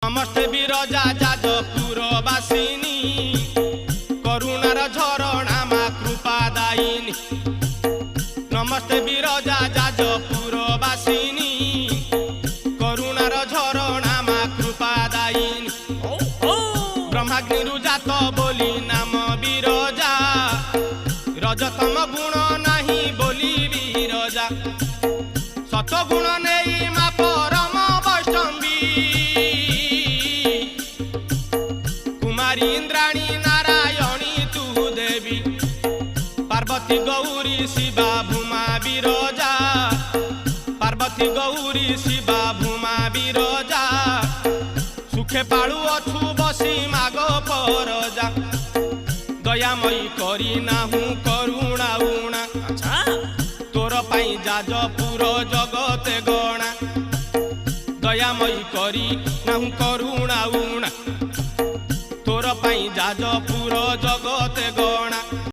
नमस्ते विरजा जाजपुरवासिनी करुणार झरणा मा कृपादायिनी। नमस्ते विरजा जाजपुरवासिनी करुणार झरणा मा कृपादायिनी। ब्रह्माग्निरु जात बोली नाम विरजा रजतम गुण नाही बोली विरजा। सतगुण नहीं मा परम वैष्णवी कुमारी इंद्राणी नारायणी तू देवी। पार्वती गौरी शिवा भूमा विरजा पार्वती गौरी शिवा भूमा विरजा। सुखे पाळु अछु बसी मागो परजा दयामयी करी नाहु करुणा उणा। तोर पाई जाजपुर जगते गणा दयामयी करी नाहु करुणा उणा। तोर पाई जाजपुर जगते गणा।